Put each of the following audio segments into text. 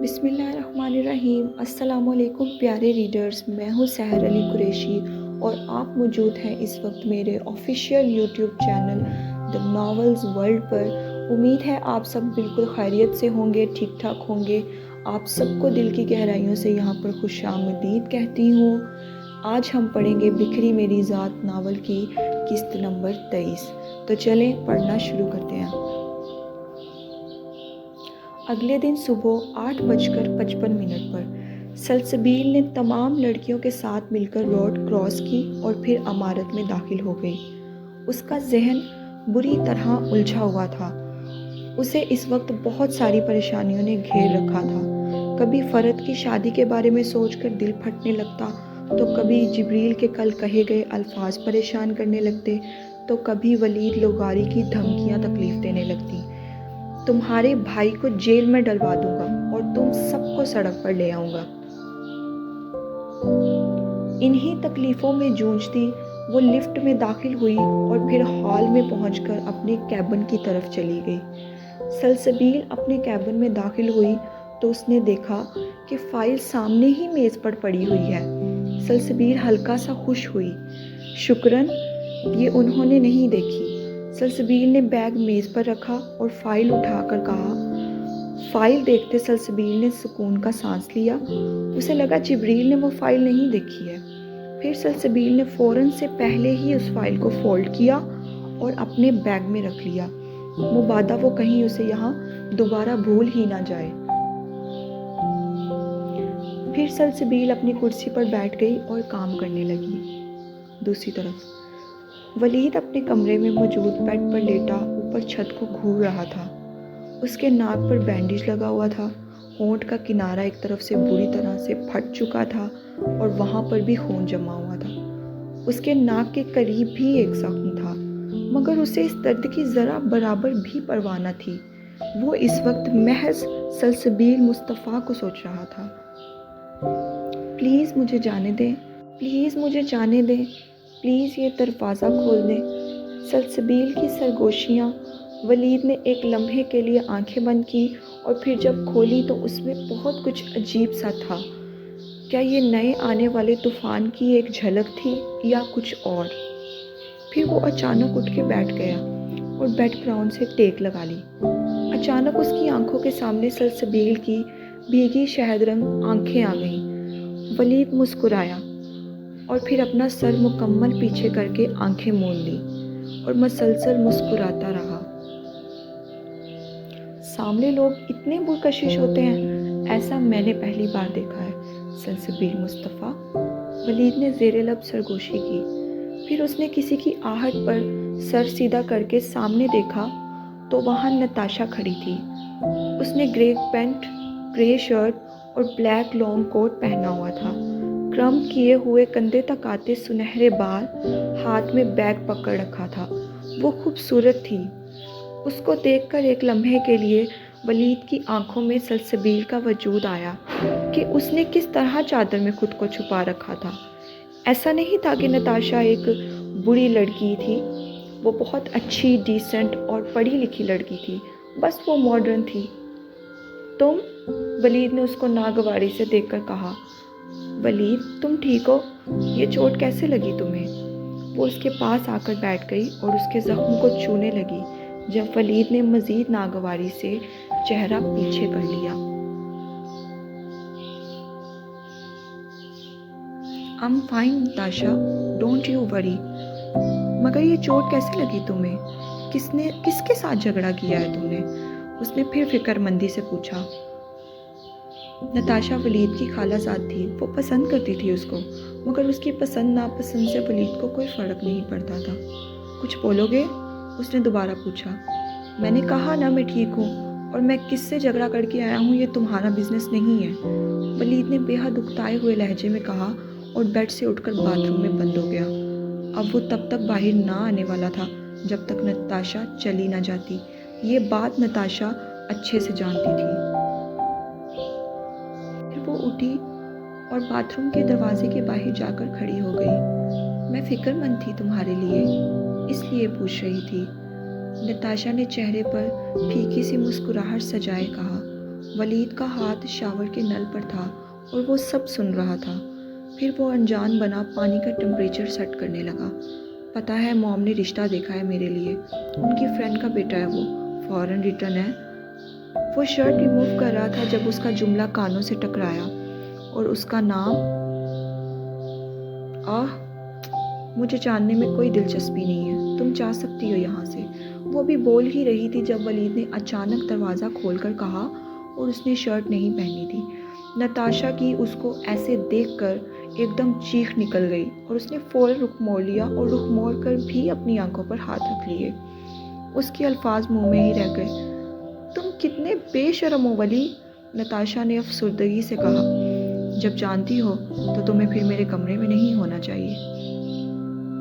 بسم اللہ الرحمن الرحیم۔ السلام علیکم پیارے ریڈرز، میں ہوں سحر علی قریشی اور آپ موجود ہیں اس وقت میرے آفیشیل یوٹیوب چینل دا ناولز ورلڈ پر۔ امید ہے آپ سب بالکل خیریت سے ہوں گے، ٹھیک ٹھاک ہوں گے۔ آپ سب کو دل کی گہرائیوں سے یہاں پر خوش آمدید کہتی ہوں۔ آج ہم پڑھیں گے بکھری میری ذات ناول کی قسط نمبر 23۔ تو چلیں پڑھنا شروع کرتے ہیں۔ اگلے دن صبح 8:55 پر سلسبیل نے تمام لڑکیوں کے ساتھ مل کر روڈ کراس کی اور پھر عمارت میں داخل ہو گئی۔ اس کا ذہن بری طرح الجھا ہوا تھا۔ اسے اس وقت بہت ساری پریشانیوں نے گھیر رکھا تھا۔ کبھی فرد کی شادی کے بارے میں سوچ کر دل پھٹنے لگتا، تو کبھی جبریل کے کل کہے گئے الفاظ پریشان کرنے لگتے، تو کبھی ولید لغاری کی دھمکیاں تکلیف دینے لگتی۔ تمہارے بھائی کو جیل میں ڈلوا دوں گا اور تم سب کو سڑک پر لے آؤں گا۔ انہی تکلیفوں میں جونجتی وہ لفٹ میں داخل ہوئی اور پھر ہال میں پہنچ کر اپنے کیبن کی طرف چلی گئی۔ سلسبیل اپنے کیبن میں داخل ہوئی تو اس نے دیکھا کہ فائل سامنے ہی میز پر پڑی ہوئی ہے۔ سلسبیل ہلکا سا خوش ہوئی۔ شکراً یہ انہوں نے نہیں دیکھی۔ سلسبیل نے بیگ میز پر رکھا اور فائل اٹھا کر کہا۔ فائل دیکھتے سلسبیل نے سکون کا سانس لیا۔ اسے لگا جبریل نے وہ فائل نہیں دیکھی ہے۔ پھر سلسبیل نے فوراً سے پہلے ہی اس فائل کو فولڈ کیا اور اپنے بیگ میں رکھ لیا، مبادا وہ کہیں اسے یہاں دوبارہ بھول ہی نہ جائے۔ پھر سلسبیل اپنی کرسی پر بیٹھ گئی اور کام کرنے لگی۔ دوسری طرف ولید اپنے کمرے میں موجود بیڈ پر لیٹا اوپر چھت کو گھور رہا تھا۔ اس کے ناک پر بینڈیج لگا ہوا تھا، ہونٹ کا کنارہ ایک طرف سے بری طرح سے پھٹ چکا تھا اور وہاں پر بھی خون جمع ہوا تھا۔ اس کے ناک کے قریب بھی ایک زخم تھا، مگر اسے اس درد کی ذرا برابر بھی پرواہ نہ تھی۔ وہ اس وقت محض سلسبیل مصطفیٰ کو سوچ رہا تھا۔ پلیز مجھے جانے دیں، پلیز مجھے جانے دیں، پلیز یہ دروازہ کھول دیں۔ سلسبیل کی سرگوشیاں۔ ولید نے ایک لمحے کے لیے آنکھیں بند کی اور پھر جب کھولی تو اس میں بہت کچھ عجیب سا تھا۔ کیا یہ نئے آنے والے طوفان کی ایک جھلک تھی یا کچھ اور؟ پھر وہ اچانک اٹھ کے بیٹھ گیا اور بیڈ گراؤنڈ سے ٹیک لگا لی۔ اچانک اس کی آنکھوں کے سامنے سلسبیل کی بھیگی شہد رنگ آنکھیں آ گئیں۔ ولید مسکرایا اور پھر اپنا سر مکمل پیچھے کر کے آنکھیں موند لی اور مسلسل مسکراتا رہا۔ سامنے لوگ اتنے پرکشش ہوتے ہیں، ایسا میں نے پہلی بار دیکھا ہے سلسبیل مصطفیٰ۔ ولید نے زیر لب سرگوشی کی۔ پھر اس نے کسی کی آہٹ پر سر سیدھا کر کے سامنے دیکھا تو وہاں نتاشا کھڑی تھی۔ اس نے گرے پینٹ، گرے شرٹ اور بلیک لانگ کوٹ پہنا ہوا تھا۔ کرم کیے ہوئے کندھے تک آتے سنہرے بال، ہاتھ میں بیگ پکڑ رکھا تھا۔ وہ خوبصورت تھی۔ اس کو دیکھ کر ایک لمحے کے لیے ولید کی آنکھوں میں سلسبیل کا وجود آیا کہ اس نے کس طرح چادر میں خود کو چھپا رکھا تھا۔ ایسا نہیں تھا کہ نتاشا ایک بری لڑکی تھی، وہ بہت اچھی، ڈیسنٹ اور پڑھی لکھی لڑکی تھی، بس وہ ماڈرن تھی۔ تم؟ ولید نے اس کو ناگواری سے دیکھ کر کہا۔ ولید تم ٹھیک ہو؟ یہ چوٹ کیسے لگی تمہیں؟ وہ اس کے پاس آ کر بیٹھ گئی اور اس کے زخم کو چھونے لگی جب ولید نے مزید ناگواری سے چہرہ پیچھے کر لیا۔ I'm fine Natasha, don't you worry۔ مگر یہ چوٹ کیسے لگی تمہیں؟ کس کے ساتھ جھگڑا کیا ہے تم نے؟ اس نے پھر فکر مندی سے پوچھا۔ نتاشا ولید کی خالہ زاد تھی، وہ پسند کرتی تھی اس کو، مگر اس کی پسند ناپسند سے ولید کو کوئی فرق نہیں پڑتا تھا۔ کچھ بولو گے؟ اس نے دوبارہ پوچھا۔ میں نے کہا نا میں ٹھیک ہوں، اور میں کس سے جھگڑا کر کے آیا ہوں یہ تمہارا بزنس نہیں ہے، ولید نے بے حد اکتائے ہوئے لہجے میں کہا اور بیڈ سے اٹھ کر باتھ روم میں بند ہو گیا۔ اب وہ تب تک باہر نہ آنے والا تھا جب تک نتاشا چلی نہ جاتی۔ یہ بات نتاشا اچھے سے جانتی تھی۔ پھر وہ اٹھی اور باتھ روم کے دروازے کے باہر جا کر کھڑی ہو گئی۔ میں فکر مند تھی تمہارے لیے، اس لیے پوچھ رہی تھی۔ نتاشا نے چہرے پر پھیکی سی مسکراہٹ سجائے کہا۔ ولید کا ہاتھ شاور کے نل پر تھا اور وہ سب سن رہا تھا۔ پھر وہ انجان بنا پانی کا ٹمپریچر سیٹ کرنے لگا۔ پتہ ہے موم نے رشتہ دیکھا ہے میرے لیے، ان کی فرینڈ کا بیٹا ہے، وہ فورن ریٹرن ہے۔ وہ شرٹ ریموو کر رہا تھا جب اس کا جملہ کانوں سے ٹکرایا، اور اس کا نام مجھے جاننے میں کوئی دلچسپی نہیں ہے، تم جا سکتی ہو یہاں سے۔ وہ بھی بول ہی رہی تھی جب ولید نے اچانک دروازہ کھول کر کہا، اور اس نے شرٹ نہیں پہنی تھی۔ نتاشا کی اس کو ایسے دیکھ کر ایک دم چیخ نکل گئی، اور اس نے فوراً رخ موڑ لیا اور رخ موڑ کر بھی اپنی آنکھوں پر ہاتھ رکھ لیے۔ اس کے الفاظ منہ میں ہی رہ گئے۔ تم کتنے بے شرم ہو ولی، نتاشا نے افسردگی سے کہا۔ جب جانتی ہو تو تمہیں پھر میرے کمرے میں نہیں ہونا چاہیے۔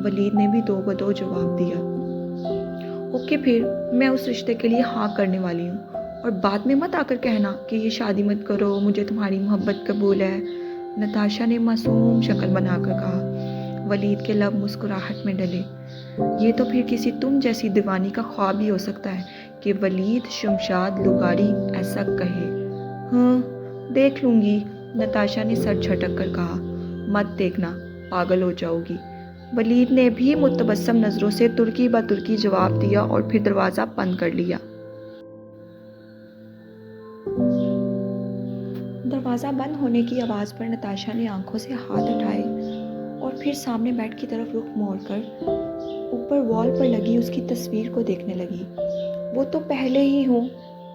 ولید نے بھی دو بدو جواب دیا۔ اوکے، پھر میں اس رشتے کے لیے ہاں کرنے والی ہوں، اور بعد میں مت آ کر کہنا کہ یہ شادی مت کرو، مجھے تمہاری محبت قبول ہے، نتاشا نے معصوم شکل بنا کر کہا۔ ولید کے لب مسکراہٹ میں ڈلے۔ یہ تو پھر کسی تم جیسی دیوانی کا خواب ہی ہو سکتا ہے کہ ولید شمشاد لغاری ایسا کہے۔ ہاں، دیکھ لوں گی، نتاشا نے سر جھٹک کر کہا۔ مت دیکھنا، پاگل ہو جاؤ گی، ولید نے بھی متبسم نظروں سے ترکی با ترکی جواب دیا اور پھر دروازہ بند کر لیا۔ دروازہ بند ہونے کی آواز پر نتاشا نے آنکھوں سے ہاتھ اٹھائے اور پھر سامنے بیڈ کی طرف رخ موڑ کر اوپر وال پر لگی اس کی تصویر کو دیکھنے لگی۔ وہ تو پہلے ہی ہوں۔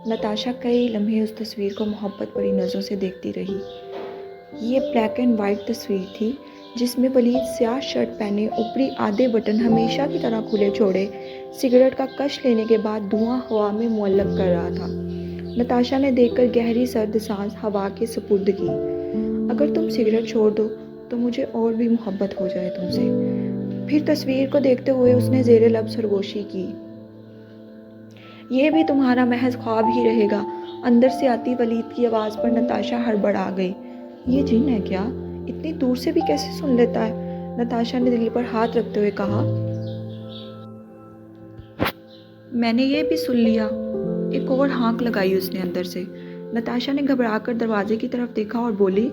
نتاشا کئی لمحے اس تصویر کو محبت بھری نظروں سے دیکھتی رہی۔ یہ بلیک اینڈ وائٹ تصویر تھی جس میں ولید سیاہ شرٹ پہنے، اوپری آدھے بٹن ہمیشہ کی طرح کھلے چھوڑے، سگریٹ کا کش لینے کے بعد دھواں ہوا میں معلق کر رہا تھا۔ نتاشا نے دیکھ کر گہری سرد سانس ہوا کے سپرد کی۔ اگر تم سگریٹ چھوڑ دو تو مجھے اور بھی محبت ہو جائے تم سے۔ پھر تصویر کو دیکھتے ہوئے اس نے زیر لب سرگوشی کی۔ یہ بھی تمہارا محض خواب ہی رہے گا۔ اندر سے آتی ولید کی آواز پر نتاشا ہڑبڑا گئی۔ یہ جن ہے کیا؟ اتنی دور سے بھی کیسے سن لیتا ہے؟ نتاشا نے دل پر ہاتھ رکھتے ہوئے کہا۔ میں نے یہ بھی سن لیا۔ ایک اور ہانک لگائی اس نے اندر سے۔ نتاشا نے گھبرا کر دروازے کی طرف دیکھا اور بولی،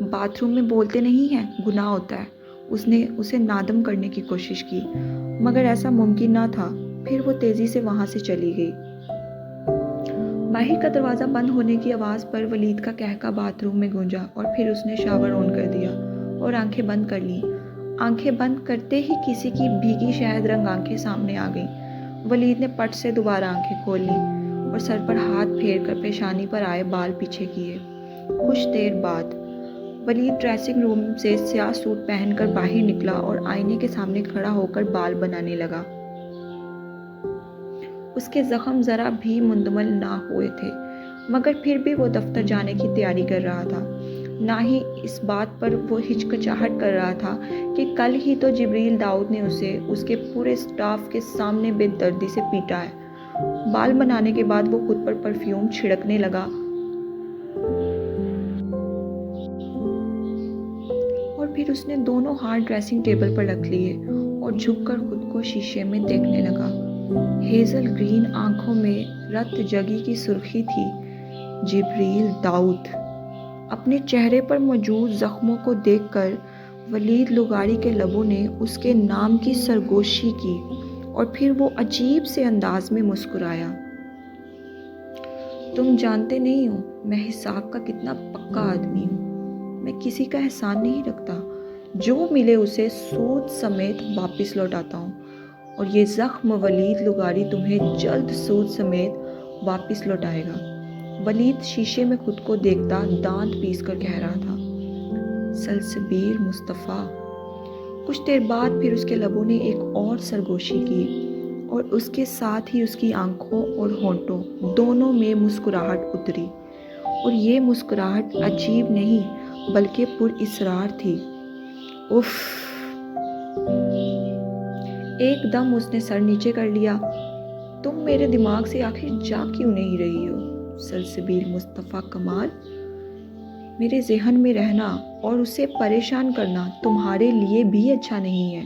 باتھ روم میں بولتے نہیں ہیں، گناہ ہوتا ہے۔ اس نے اسے نادم کرنے کی کوشش کی، مگر ایسا ممکن نہ تھا۔ پھر وہ تیزی سے وہاں سے چلی گئی۔ باہر کا دروازہ بند ہونے کی آواز پر ولید کا کہکہ باتھ روم میں گونجا، اور پھر اس نے شاور آن کر دیا اور آنکھیں بند کر لیں۔ آنکھیں بند کرتے ہی کسی کی بھیگی شہد رنگ آنکھیں سامنے آ گئیں۔ ولید نے پٹ سے دوبارہ آنکھیں کھول لیں اور سر پر ہاتھ پھیر کر پیشانی پر آئے بال پیچھے کیے۔ کچھ دیر بعد ولید ڈریسنگ روم سے سیاہ سوٹ پہن کر باہر نکلا اور آئینے کے سامنے کھڑا ہو کر بال بنانے لگا۔ اس کے زخم ذرا بھی مندمل نہ ہوئے تھے، مگر پھر بھی وہ دفتر جانے کی تیاری کر رہا تھا۔ نہ ہی اس بات پر وہ ہچکچاہٹ کر رہا تھا کہ کل ہی تو جبریل داؤد نے اسے اس کے پورے اسٹاف کے سامنے بے دردی سے پیٹا ہے۔ بال بنانے کے بعد وہ خود پر پرفیوم چھڑکنے لگا اور پھر اس نے دونوں ہاتھ ڈریسنگ ٹیبل پر رکھ لیے اور جھک کر خود کو شیشے میں دیکھنے لگا۔ ہیزل گرین آنکھوں میں رت جگی کی سرخی تھی۔ جبریل داؤد۔ اپنے چہرے پر موجود زخموں کو دیکھ کر ولید لغاری کے لبوں نے اس کے نام کی سرگوشی کی اور پھر وہ عجیب سے انداز میں مسکرایا۔ تم جانتے نہیں ہو میں حساب کا کتنا پکا آدمی ہوں۔ میں کسی کا احسان نہیں رکھتا، جو ملے اسے سود سمیت واپس لوٹاتا ہوں، اور یہ زخم ولید لغاری تمہیں جلد سود سمیت واپس لوٹائے گا۔ ولید شیشے میں خود کو دیکھتا دانت پیس کر کہہ رہا تھا۔ سلسبیل مصطفیٰ۔ کچھ دیر بعد پھر اس کے لبوں نے ایک اور سرگوشی کی اور اس کے ساتھ ہی اس کی آنکھوں اور ہونٹوں دونوں میں مسکراہٹ اتری، اور یہ مسکراہٹ عجیب نہیں بلکہ پر اسرار تھی۔ اف! ایک دم اس نے سر نیچے کر لیا۔ تم میرے دماغ سے آخر جا کیوں نہیں رہی ہو سلسبیل مصطفیٰ کمال؟ میرے ذہن میں رہنا اور اسے پریشان کرنا تمہارے لیے بھی اچھا نہیں ہے۔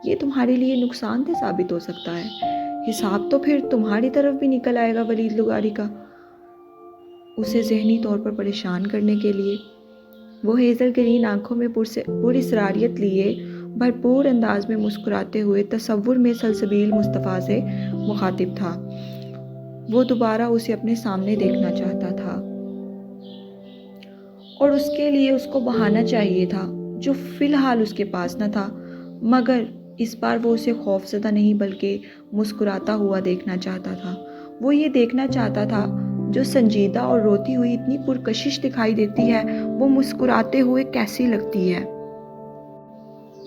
یہ تمہارے لیے نقصان دہ ثابت ہو سکتا ہے۔ حساب تو پھر تمہاری طرف بھی نکل آئے گا ولید لغاری کا۔ اسے ذہنی طور پر پریشان کرنے کے لیے۔ وہ ہیزل گرین آنکھوں میں پراسراریت لیے بھرپور انداز میں مسکراتے ہوئے تصور میں سلسبیل مصطفیٰ سے مخاطب تھا۔ وہ دوبارہ اسے اپنے سامنے دیکھنا چاہتا تھا اور اس کے لیے اس کو بہانہ چاہیے تھا جو فی الحال اس کے پاس نہ تھا، مگر اس بار وہ اسے خوف زدہ نہیں بلکہ مسکراتا ہوا دیکھنا چاہتا تھا۔ وہ یہ دیکھنا چاہتا تھا جو سنجیدہ اور روتی ہوئی اتنی پرکشش دکھائی دیتی ہے وہ مسکراتے ہوئے کیسی لگتی ہے۔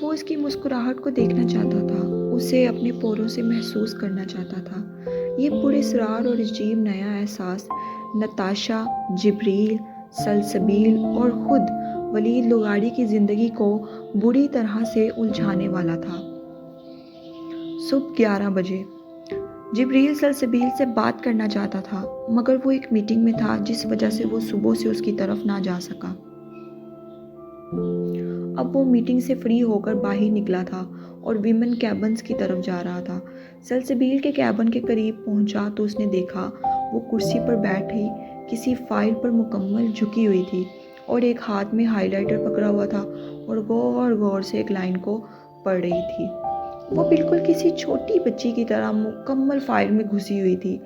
وہ اس کی مسکراہٹ کو دیکھنا چاہتا تھا، اسے اپنے پوروں سے محسوس کرنا چاہتا تھا۔ یہ پراسرار اور عجیب نیا احساس نتاشا، جبریل، سلسبیل اور خود ولید لغاری کی زندگی کو بری طرح سے الجھانے والا تھا۔ صبح 11 بجے جبریل سلسبیل سے بات کرنا چاہتا تھا، مگر وہ ایک میٹنگ میں تھا جس وجہ سے وہ صبح سے اس کی طرف نہ جا سکا۔ اب وہ میٹنگ سے فری ہو کر باہر نکلا تھا اور ویمن کیبنز کی طرف جا رہا تھا۔ سلسبیل کے کیبن کے قریب پہنچا تو اس نے دیکھا وہ کرسی پر بیٹھی کسی فائل پر مکمل جھکی ہوئی تھی اور ایک ہاتھ میں ہائی لائٹر پکڑا ہوا تھا اور غور غور سے ایک لائن کو پڑھ رہی تھی۔ وہ بالکل کسی چھوٹی بچی کی طرح مکمل فائل میں گھسی ہوئی تھی۔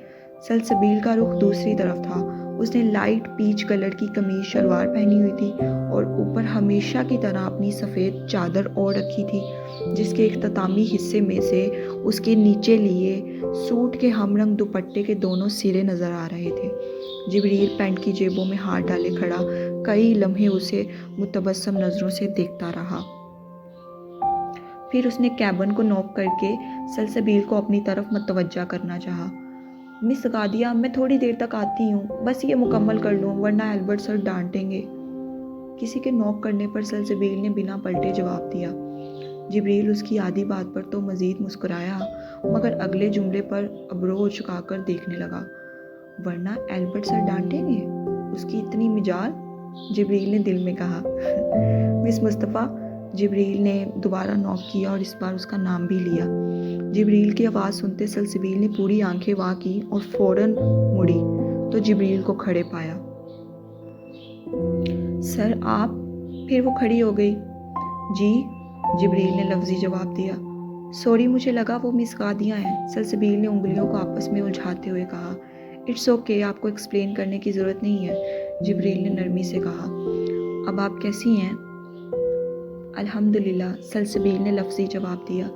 سلسبیل کا رخ دوسری طرف تھا۔ اس نے لائٹ پیچ کلر کی قمیض شلوار پہنی ہوئی تھی اور اوپر ہمیشہ کی طرح اپنی سفید چادر اوڑھ رکھی تھی جس کے اختتامی حصے میں سے اس کے نیچے لیے سوٹ کے ہم رنگ دوپٹے کے دونوں سرے نظر آ رہے تھے۔ جبریل پینٹ کی جیبوں میں ہاتھ ڈالے کھڑا کئی لمحے اسے متبسم نظروں سے دیکھتا رہا۔ پھر اس نے کیبن کو نوک کر کے سلسبیل کو اپنی طرف متوجہ کرنا چاہا۔ مس غادیہ، میں تھوڑی دیر تک آتی ہوں، بس یہ مکمل کر لوں ورنہ البرٹ سر ڈانٹیں گے۔ کسی کے نوک کرنے پر سلسبیل نے بنا پلٹے جواب دیا۔ جبریل اس کی آدھی بات پر تو مزید مسکرایا مگر اگلے جملے پر ابرو چکا کر دیکھنے لگا۔ ورنہ البرٹ سر ڈانٹیں گے؟ اس کی اتنی مجال؟ جبریل نے دل میں کہا۔ مس مصطفیٰ، جبریل نے دوبارہ نوک کیا اور اس بار اس کا نام بھی لیا۔ جبریل کی آواز سنتے سلسبیل نے پوری آنکھیں واں کی اور فوراً مڑی تو جبریل کو کھڑے پایا۔ سر آپ؟ پھر وہ کھڑی ہو گئی۔ جی، جبریل نے لفظی جواب دیا۔ سوری، مجھے لگا وہ مس غادیہ ہیں، سلسبیل نے انگلیوں کو آپس میں الجھاتے ہوئے کہا۔ اٹس اوکے، آپ کو ایکسپلین کرنے کی ضرورت نہیں ہے، جبریل نے نرمی سے کہا۔ اب آپ کیسی ہیں؟ الحمدللہ، سلسبیل نے لفظی جواب دیا۔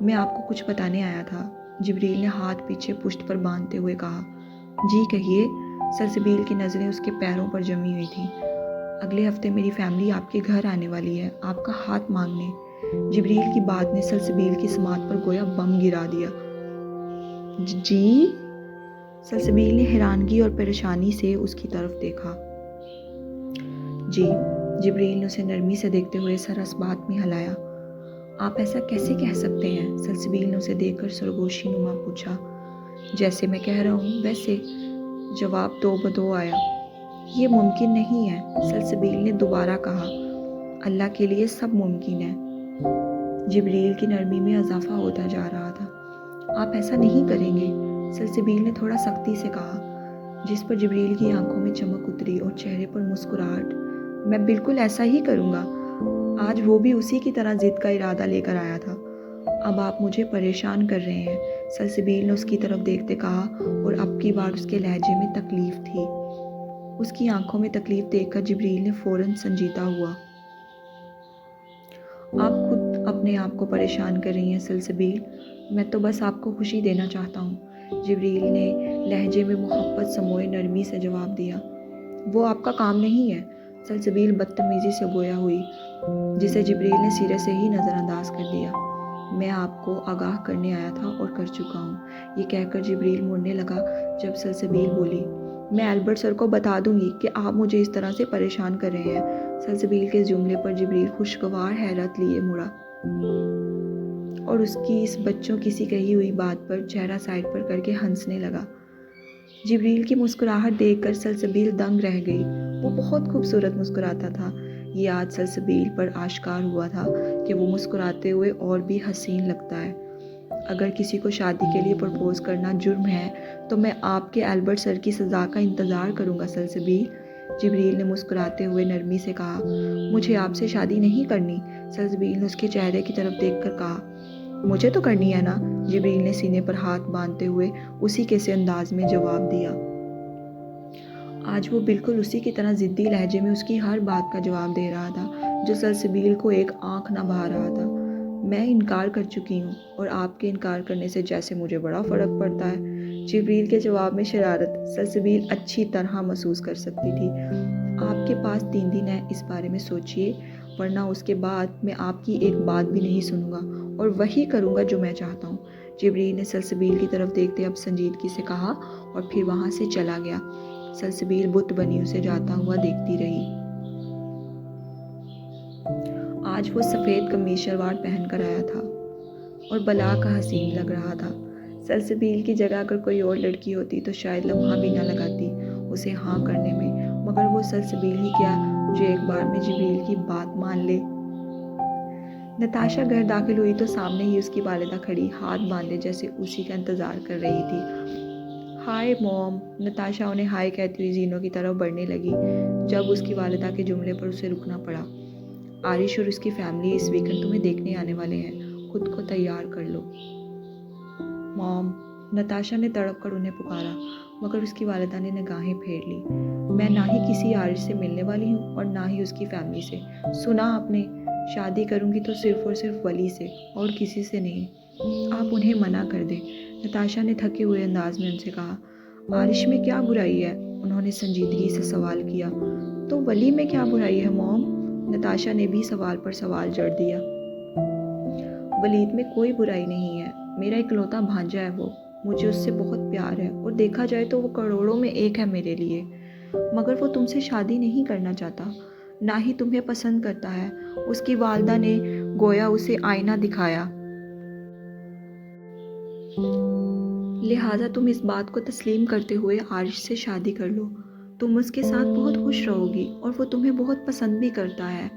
میں آپ کو کچھ بتانے آیا تھا، جبریل نے ہاتھ پیچھے پشت پر باندھتے ہوئے کہا۔ جی کہیے، سلسبیل کی نظریں اس کے پیروں پر جمی ہوئی تھیں۔ اگلے ہفتے میری فیملی آپ کے گھر آنے والی ہے، آپ کا ہاتھ مانگنے۔ جبریل کی بات نے سلسبیل کی سماعت پر گویا بم گرا دیا۔ جی؟ سلسبیل نے حیرانگی اور پریشانی سے اس کی طرف دیکھا۔ جی، جبریل نے اسے نرمی سے دیکھتے ہوئے سر اس بات میں ہلایا۔ آپ ایسا کیسے کہہ سکتے ہیں؟ سلسبیل نے اسے دیکھ کر سرگوشی نما پوچھا۔ جیسے میں کہہ رہا ہوں ویسے، جواب دو بدو آیا۔ یہ ممکن نہیں ہے، سلسبیل نے دوبارہ کہا۔ اللہ کے لیے سب ممکن ہے۔ جبریل کی نرمی میں اضافہ ہوتا جا رہا تھا۔ آپ ایسا نہیں کریں گے، سلسبیل نے تھوڑا سختی سے کہا، جس پر جبریل کی آنکھوں میں چمک اتری اور چہرے پر مسکراہٹ۔ میں بالکل ایسا ہی کروں گا۔ آج وہ بھی اسی کی طرح ضد کا ارادہ لے کر آیا تھا۔ اب آپ مجھے پریشان کر رہے ہیں، سلسبیل نے اس کی طرف دیکھتے کہا اور اب کی بار اس کے لہجے میں تکلیف تھی۔ اس کی آنکھوں میں تکلیف دیکھ کر جبریل نے فوراً سنجیدہ ہوا۔ آپ خود اپنے آپ کو پریشان کر رہی ہیں سلسبیل، میں تو بس آپ کو خوشی دینا چاہتا ہوں، جبریل نے لہجے میں محبت سموئے نرمی سے جواب دیا۔ وہ آپ کا کام نہیں ہے، سلسبیل بدتمیزی سے گویا ہوئی، جسے جبریل نے سرے سے ہی نظر انداز کر دیا۔ میں آپ کو آگاہ کرنے آیا تھا اور کر چکا ہوں، یہ کہہ کر جبریل مڑنے لگا جب سلسبیل بولی، میں البرٹ سر کو بتا دوں گی کہ آپ مجھے اس طرح سے پریشان کر رہے ہیں۔ سلسبیل کے اس جملے پر جبریل خوشگوار حیرت لیے مڑا اور اس کی اس بچوں کسی کہی ہوئی بات پر چہرہ سائڈ پر کر کے ہنسنے لگا۔ جبریل کی مسکراہٹ دیکھ کر سلسبیل دنگ رہ گئی۔ وہ بہت خوبصورت مسکراتا تھا۔ یہ آج سلسبیل پر آشکار ہوا تھا کہ وہ مسکراتے ہوئے اور بھی حسین لگتا ہے۔ اگر کسی کو شادی کے لیے پرپوز کرنا جرم ہے تو میں آپ کے البرٹ سر کی سزا کا انتظار کروں گا سلسبیل۔ جبریل نے مسکراتے ہوئے نرمی سے کہا، مجھے آپ سے شادی نہیں کرنی۔ سلسبیل نے اس کے چہرے کی طرف دیکھ کر کہا، مجھے تو کرنی ہے نا۔ جبریل نے سینے پر ہاتھ باندھتے ہوئے اسی کے سے انداز میں جواب دیا۔ آج وہ بالکل اسی کی طرح ضدی لہجے میں اس کی ہر بات کا جواب دے رہا تھا جو سلسبیل کو ایک آنکھ نہ بہا رہا تھا۔ میں انکار کر چکی ہوں اور آپ کے انکار کرنے سے جیسے مجھے بڑا فرق پڑتا ہے۔ جبریل کے جواب میں شرارت سلسبیل اچھی طرح محسوس کر سکتی تھی۔ آپ کے پاس 3 دن ہے، اس بارے میں سوچئے، ورنہ اس کے بعد میں آپ کی ایک بات بھی نہیں سنوں گا اور وہی کروں گا جو میں چاہتا ہوں۔ جبریل نے سلسبیل کی طرف دیکھتے اب سنجیدگی سے کہا اور پھر وہاں سے چلا گیا۔ سلسبیل بت بنی اسے جاتا ہوا دیکھتی رہی۔ آج وہ سفید قمیص شلوار پہن کر آیا تھا اور بلا کا حسین لگ رہا تھا۔ سلسبیل کی جگہ اگر کوئی اور لڑکی ہوتی تو شاید لمحہ بھی نہ لگاتی اسے ہاں کرنے میں، مگر وہ سلسبیل ہی کیا جو ایک بار میں جبریل کی بات مان لے۔ نتاشا گھر داخل ہوئی تو سامنے ہی اس کی والدہ کھڑی ہاتھ باندھے جیسے اسی کا انتظار کر رہی تھی۔ ہائے موم، نتاشا انہیں ہائے کہتی ہوئی زینوں کی طرف بڑھنے لگی جب اس کی والدہ کے جملے پر اسے رکنا پڑا۔ عارش اور اس کی فیملی اس ویکنڈ تمہیں دیکھنے آنے والے ہیں، خود کو تیار کر لو۔ موم، نتاشا نے تڑپ کر انہیں پکارا، مگر اس کی والدہ نے نگاہیں پھیر لی۔ میں نہ ہی کسی عارش سے ملنے والی ہوں اور نہ ہی اس کی فیملی سے۔ سنا آپ نے؟ شادی کروں گی تو صرف اور صرف ولی سے اور کسی سے نہیں۔ آپ انہیں منع کر دیں۔ نتاشا نے تھکے ہوئے انداز میں ان سے کہا۔ عارش میں کیا برائی ہے؟ انہوں نے سنجیدگی سے سوال کیا۔ تو ولی میں کیا برائی ہے موم؟ نتاشا نے بھی سوال پر سوال جڑ دیا۔ ولید میں کوئی برائی نہیں ہے، میرا اکلوتا بھانجا ہے وہ، مجھے اس سے بہت پیار ہے اور دیکھا جائے تو وہ کروڑوں میں ایک ہے میرے لیے، مگر وہ تم سے شادی نہیں کرنا چاہتا، نہ ہی تمہیں پسند کرتا ہے۔ اس کی والدہ نے گویا اسے آئینہ دکھایا۔ لہٰذا تم اس بات کو تسلیم کرتے ہوئے عارش سے شادی کر لو، تم اس کے ساتھ بہت خوش رہو گی اور وہ تمہیں بہت پسند بھی کرتا ہے۔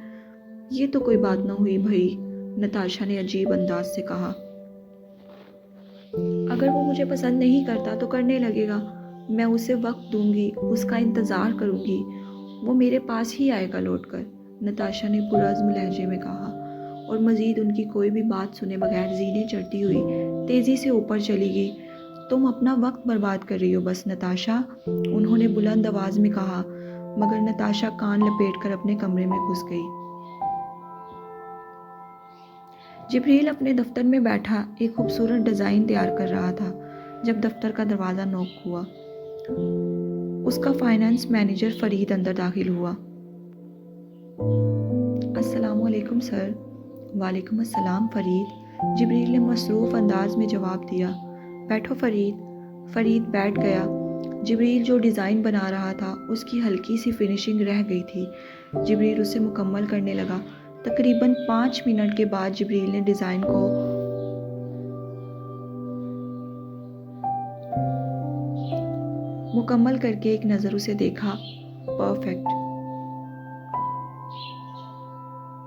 یہ تو کوئی بات نہ ہوئی بھائی، نتاشا نے عجیب انداز سے کہا۔ اگر وہ مجھے پسند نہیں کرتا تو کرنے لگے گا، میں اسے وقت دوں گی، اس کا انتظار کروں گی، وہ میرے پاس ہی آئے گا لوٹ کر، نتاشا نے پرعزم لہجے میں کہا، اور مزید ان کی کوئی بھی بات سنے بغیر زینیں چڑھتی ہوئی تیزی سے اوپر چلی گئی۔ تم اپنا وقت برباد کر رہی ہو بس نتاشا، انہوں نے بلند آواز میں کہا، مگر نتاشا کان لپیٹ کر اپنے کمرے میں گھس گئی۔ جبریل اپنے دفتر میں بیٹھا ایک خوبصورت ڈیزائن تیار کر رہا تھا جب دفتر کا دروازہ نوک ہوا۔ اس کا فائنانس مینیجر فرید اندر داخل ہوا۔ السلام علیکم سر۔ وعلیکم السلام فرید، جبریل نے مصروف انداز میں جواب دیا۔ بیٹھو فرید۔ فرید بیٹھ گیا۔ جبریل جو ڈیزائن بنا رہا تھا اس کی ہلکی سی فنیشنگ رہ گئی تھی۔ جبریل اسے مکمل کرنے لگا۔ تقریباً 5 منٹ کے بعد جبریل نے ڈیزائن کو مکمل کر کے ایک نظر اسے دیکھا۔ پرفیکٹ۔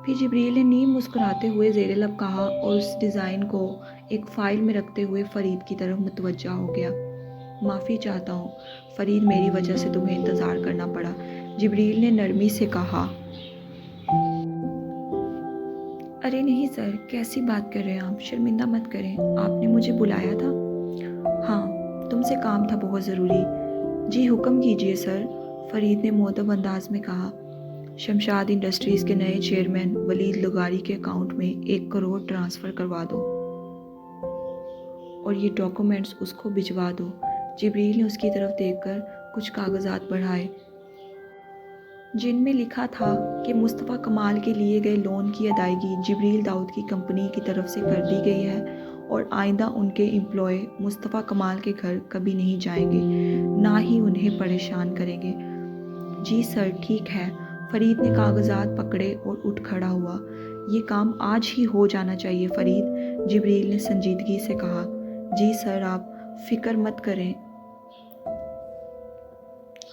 پھر جبریل نے نیم مسکراتے ہوئے زیر لب کہا اور اس ڈیزائن کو ایک فائل میں رکھتے ہوئے فرید کی طرف متوجہ ہو گیا۔ معافی چاہتا ہوں فرید، میری وجہ سے تمہیں انتظار کرنا پڑا، جبریل نے نرمی سے کہا۔ ارے نہیں سر، کیسی بات کر رہے ہیں آپ، شرمندہ مت کریں، آپ نے مجھے بلایا تھا؟ ہاں، تم سے کام تھا بہت ضروری۔ جی حکم کیجیے سر، فرید نے مؤدب انداز میں کہا۔ شمشاد انڈسٹریز کے نئے چیئرمین ولید لغاری کے اکاؤنٹ میں 1 کروڑ ٹرانسفر کروا دو اور یہ ڈاکومنٹس اس کو بھجوا دو۔ جبریل نے اس کی طرف دیکھ کر کچھ کاغذات بڑھائے جن میں لکھا تھا کہ مصطفیٰ کمال کے لیے گئے لون کی ادائیگی جبریل داؤد کی کمپنی کی طرف سے کر دی گئی ہے اور آئندہ ان کے امپلائی مصطفیٰ کمال کے گھر کبھی نہیں جائیں گے، نہ ہی انہیں پریشان کریں گے۔ جی سر، ٹھیک ہے۔ فرید نے کاغذات پکڑے اور اٹھ کھڑا ہوا۔ یہ کام آج ہی ہو جانا چاہیے فرید، جبریل نے سنجیدگی سے کہا۔ جی سر، آپ فکر مت کریں،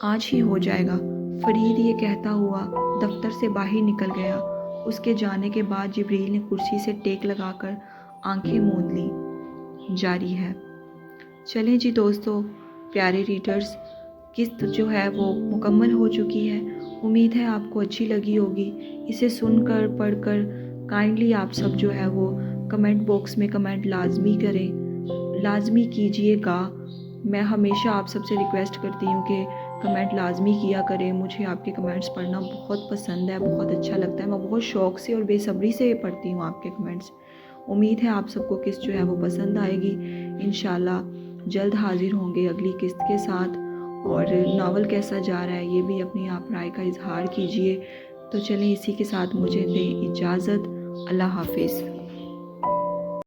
آج ہی ہو جائے گا۔ فرید یہ کہتا ہوا دفتر سے باہر نکل گیا۔ اس کے جانے کے بعد جبریل نے کرسی سے ٹیک لگا کر آنکھیں موند لیں۔ جاری ہے۔ چلیں جی دوستو، پیارے ریڈرز، قسط جو ہے وہ مکمل ہو چکی ہے۔ امید ہے آپ کو اچھی لگی ہوگی۔ اسے سن کر پڑھ کر کائنڈلی آپ سب جو ہے وہ کمنٹ باکس میں کمنٹ لازمی کریں، لازمی کیجئے گا۔ میں ہمیشہ آپ سب سے ریکویسٹ کرتی ہوں کہ کمنٹ لازمی کیا کریں۔ مجھے آپ کے کمنٹس پڑھنا بہت پسند ہے، بہت اچھا لگتا ہے۔ میں بہت شوق سے اور بے صبری سے پڑھتی ہوں آپ کے کمنٹس۔ امید ہے آپ سب کو قسط جو ہے وہ پسند آئے گی۔ انشاءاللہ جلد حاضر ہوں گے اگلی قسط کے ساتھ، اور ناول کیسا جا رہا ہے یہ بھی اپنی آپ رائے کا اظہار کیجئے۔ تو چلیں اسی کے ساتھ مجھے دیں اجازت۔ اللہ حافظ۔